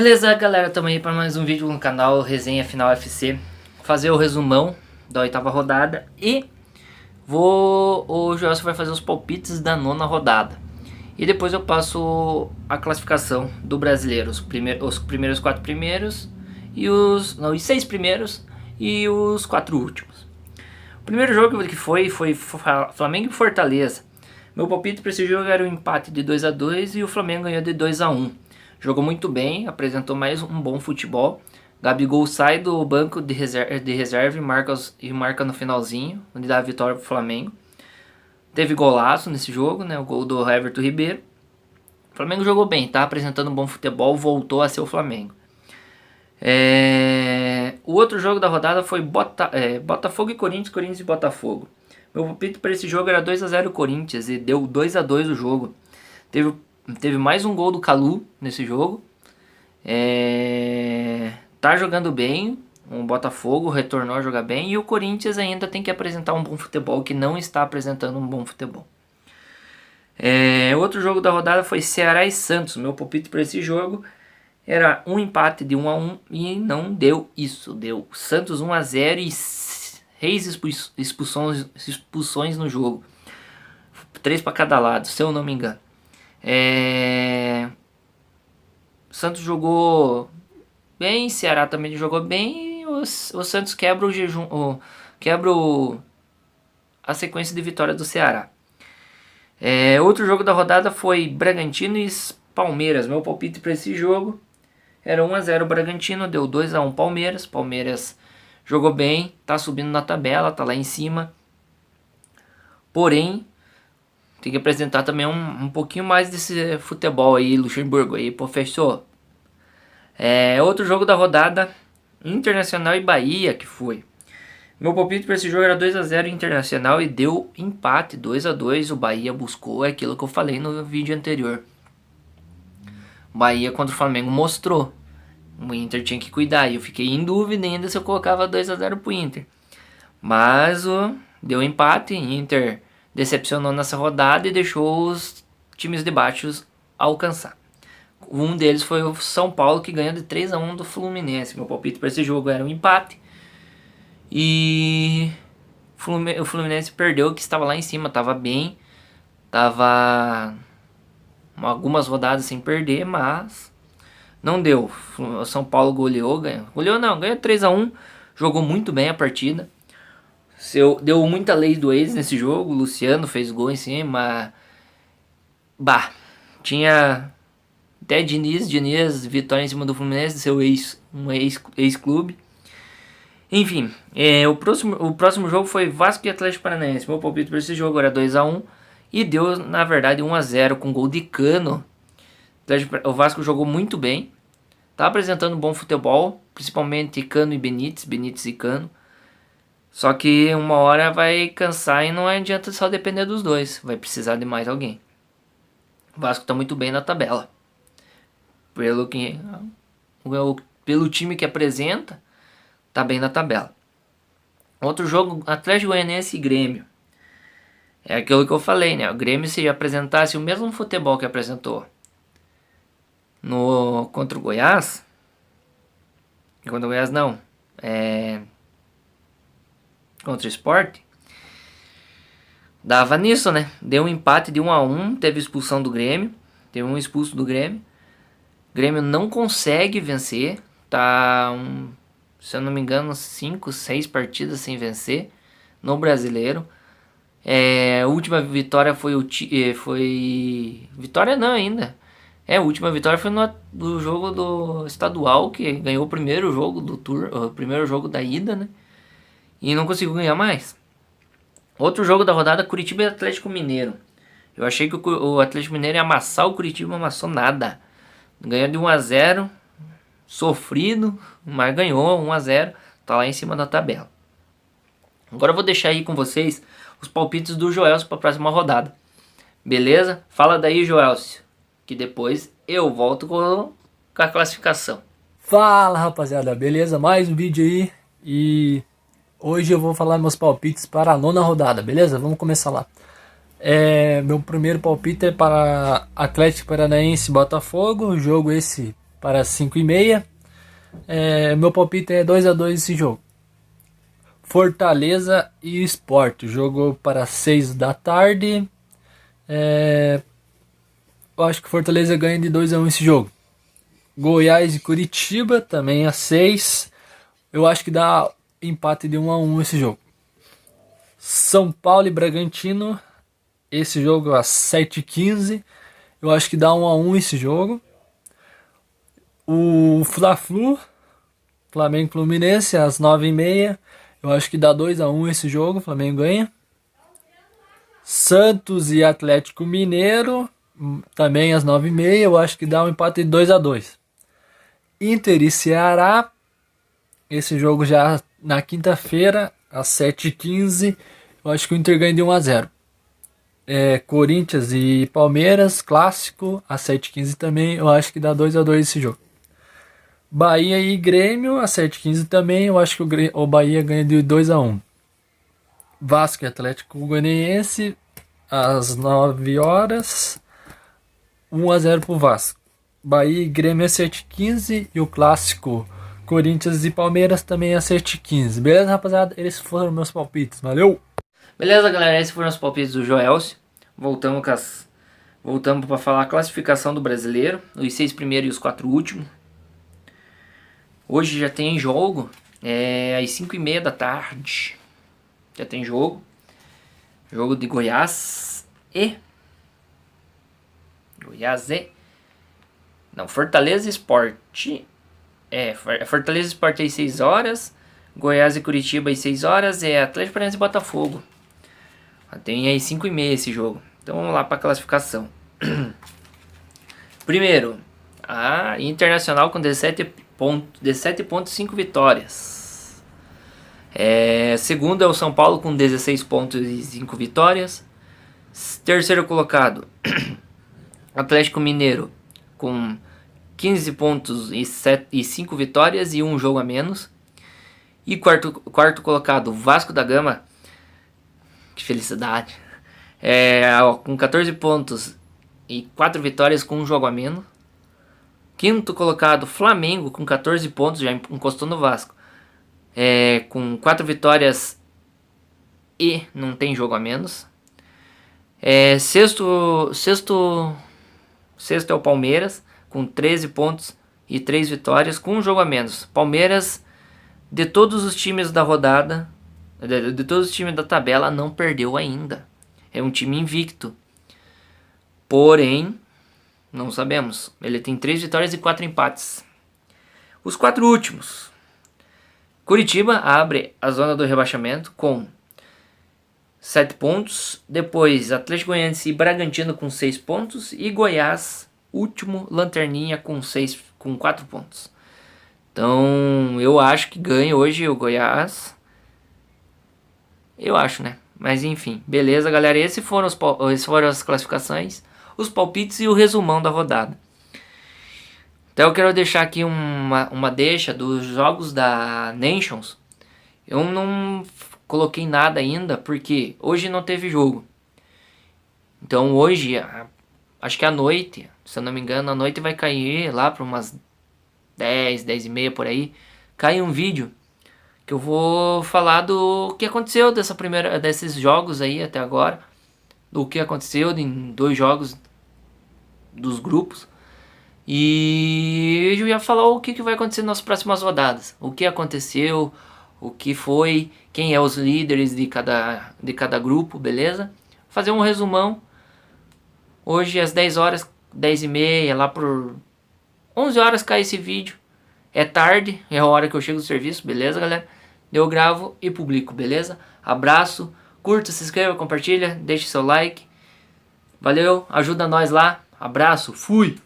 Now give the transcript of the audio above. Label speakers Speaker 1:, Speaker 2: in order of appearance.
Speaker 1: Beleza, galera, estamos aí para mais um vídeo no canal Resenha Final FC. Vou fazer o resumão da oitava rodada e o Joelson vai fazer os palpites da nona rodada. E depois eu passo a classificação do brasileiro, os primeiros quatro primeiros e os 6 primeiros e os 4 últimos. O primeiro jogo que foi Flamengo e Fortaleza. Meu palpite para esse jogo era um empate de 2-2 e o Flamengo ganhou de 2-1. Jogou muito bem, apresentou mais um bom futebol. Gabigol sai do banco de reserva e marca no finalzinho, onde dá a vitória para o Flamengo. Teve golaço nesse jogo, né? O gol do Everton Ribeiro. O Flamengo jogou bem, tá apresentando um bom futebol, voltou a ser o Flamengo. O outro jogo da rodada foi Botafogo e Corinthians, Corinthians e Botafogo. Meu palpite para esse jogo era 2-0 Corinthians e deu 2-2 o jogo. Teve mais um gol do Calu nesse jogo. Tá jogando bem. O Botafogo retornou a jogar bem. E o Corinthians ainda tem que apresentar um bom futebol, que não está apresentando um bom futebol. Outro jogo da rodada foi Ceará e Santos. Meu palpite para esse jogo era um empate de 1-1 e não deu isso. Deu Santos 1-0 e 6 expulsões no jogo. 3 para cada lado, se eu não me engano. Santos jogou bem, Ceará também jogou bem. O Santos quebra o jejum, a sequência de vitória do Ceará. Outro jogo da rodada foi Bragantino e Palmeiras. Meu palpite para esse jogo era 1-0 Bragantino, deu 2-1 Palmeiras. Palmeiras jogou bem, tá subindo na tabela, tá lá em cima. Porém, tem que apresentar também um pouquinho mais desse futebol aí, Luxemburgo aí, professor. Outro jogo da rodada, Internacional e Bahia, que foi. Meu palpite para esse jogo era 2-0 Internacional e deu empate, 2-2. O Bahia buscou aquilo que eu falei no vídeo anterior. Bahia contra o Flamengo mostrou. O Inter tinha que cuidar e eu fiquei em dúvida ainda se eu colocava 2-0 pro Inter. Mas deu empate, Inter decepcionou nessa rodada e deixou os times de baixo alcançar. Um deles foi o São Paulo, que ganhou de 3-1 do Fluminense. Meu palpite para esse jogo era um empate. E o Fluminense perdeu, que estava lá em cima, estava bem. Estava algumas rodadas sem perder, mas não deu. O São Paulo ganhou 3-1. Jogou muito bem a partida. Deu muita lei do ex nesse jogo. O Luciano fez gol em cima. Tinha até Diniz, vitória em cima do Fluminense, seu ex-clube. Enfim, o próximo jogo foi Vasco e Atlético Paranaense. Meu palpite para esse jogo era 2-1 e deu, na verdade, 1-0 com gol de Cano. O Vasco jogou muito bem. Tá apresentando um bom futebol, principalmente Cano e Benítez e Cano. Só que uma hora vai cansar e não adianta só depender dos dois. Vai precisar de mais alguém. O Vasco tá muito bem na tabela. Pelo time que apresenta, tá bem na tabela. Outro jogo, Atlético Goianiense e Grêmio. É aquilo que eu falei, né? O Grêmio, se apresentasse o mesmo futebol que apresentou contra o Goiás. Contra o Goiás não. Contra o Sport, dava nisso, né? Deu um empate de 1-1, teve expulsão do Grêmio, teve um expulso do Grêmio. O Grêmio não consegue vencer, tá, se eu não me engano, 5, 6 partidas sem vencer no Brasileiro. A última vitória foi vitória não ainda. A última vitória foi no jogo do estadual, que ganhou o primeiro jogo do o primeiro jogo da ida, né? E não conseguiu ganhar mais. Outro jogo da rodada, Curitiba e Atlético Mineiro. Eu achei que o Atlético Mineiro ia amassar o Curitiba, não amassou nada. Ganhou de 1-0, sofrido, mas ganhou 1-0, tá lá em cima da tabela. Agora eu vou deixar aí com vocês os palpites do Joelcio para a próxima rodada. Beleza? Fala daí, Joelcio, que depois eu volto com a classificação.
Speaker 2: Fala, rapaziada, beleza? Mais um vídeo aí e hoje eu vou falar meus palpites para a nona rodada, beleza? Vamos começar lá. Meu primeiro palpite é para Atlético Paranaense e Botafogo. O jogo esse para 5h30. Meu palpite é 2-2 esse jogo. Fortaleza e Sport, jogo para 6 da tarde. Eu acho que Fortaleza ganha de 2-1 esse jogo. Goiás e Curitiba também às 6. Eu acho que dá empate de 1-1 esse jogo. São Paulo e Bragantino, esse jogo às 7h15. Eu acho que dá 1-1 esse jogo. O Fla-Flu, Flamengo e Fluminense, às 9h30. Eu acho que dá 2-1 esse jogo, o Flamengo ganha. Santos e Atlético Mineiro, também às 9h30. Eu acho que dá um empate de 2-2. Inter e Ceará, esse jogo já na quinta-feira, às 7h15. Eu acho que o Inter ganha de 1-0. Corinthians e Palmeiras, clássico, às 7h15 também. Eu acho que dá 2-2 esse jogo. Bahia e Grêmio, às 7h15 também. Eu acho que o Bahia ganha de 2-1. Vasco e Atlético Goianiense, às 9h, 1-0 pro Vasco. Bahia e Grêmio às 7h15. E o clássico Corinthians e Palmeiras também às 7h15. Beleza, rapaziada? Esses foram meus palpites. Valeu!
Speaker 1: Beleza, galera? Esses foram os palpites do Joelcio. Voltamos para falar a classificação do brasileiro. Os 6 primeiros e os 4 últimos. Hoje já tem jogo. Às 5h30 da tarde. Já tem jogo. Jogo de Goiás e... Fortaleza e Sport. Fortaleza e Sport às 6h. Goiás e Curitiba às 6h. Atlético Paranaense e Botafogo. Tem às 5h30 esse jogo. Então vamos lá para a classificação. Primeiro, a Internacional com 17 pontos e 5 vitórias. Segundo é o São Paulo com 16 pontos e 5 vitórias. Terceiro colocado, Atlético Mineiro com 15 pontos e 5 vitórias e um jogo a menos. E quarto colocado, Vasco da Gama. Que felicidade. Com 14 pontos e 4 vitórias com um jogo a menos. Quinto colocado, Flamengo com 14 pontos, já encostou no Vasco. Com 4 vitórias e não tem jogo a menos. Sexto é o Palmeiras com 13 pontos e 3 vitórias com um jogo a menos. Palmeiras, de todos os times da rodada, de todos os times da tabela, não perdeu ainda. É um time invicto. Porém, não sabemos. Ele tem 3 vitórias e 4 empates. Os 4 últimos. Curitiba abre a zona do rebaixamento com 7 pontos. Depois Atlético Goianiense e Bragantino com 6 pontos. E Goiás, último, lanterninha com 4 pontos. Então eu acho que ganha hoje o Goiás. Eu acho, né? Mas enfim, beleza, galera. Esses foram as classificações, os palpites e o resumão da rodada. Então eu quero deixar aqui uma deixa dos jogos da Nations. Eu não coloquei nada ainda porque hoje não teve jogo. Então hoje, acho que à noite, se eu não me engano, à noite vai cair lá para umas 10h30 por aí. Cai um vídeo que eu vou falar do que aconteceu desses jogos aí até agora. Do que aconteceu em 2 jogos dos grupos. E eu ia falar o que vai acontecer nas próximas rodadas. O que aconteceu, o que foi, quem é os líderes de cada grupo, beleza? Fazer um resumão. Hoje às 10h, 10h30, lá por 11h cai esse vídeo. É tarde, é a hora que eu chego do serviço, beleza, galera? Eu gravo e publico, beleza? Abraço, curta, se inscreva, compartilha, deixe seu like. Valeu, ajuda nós lá. Abraço, fui!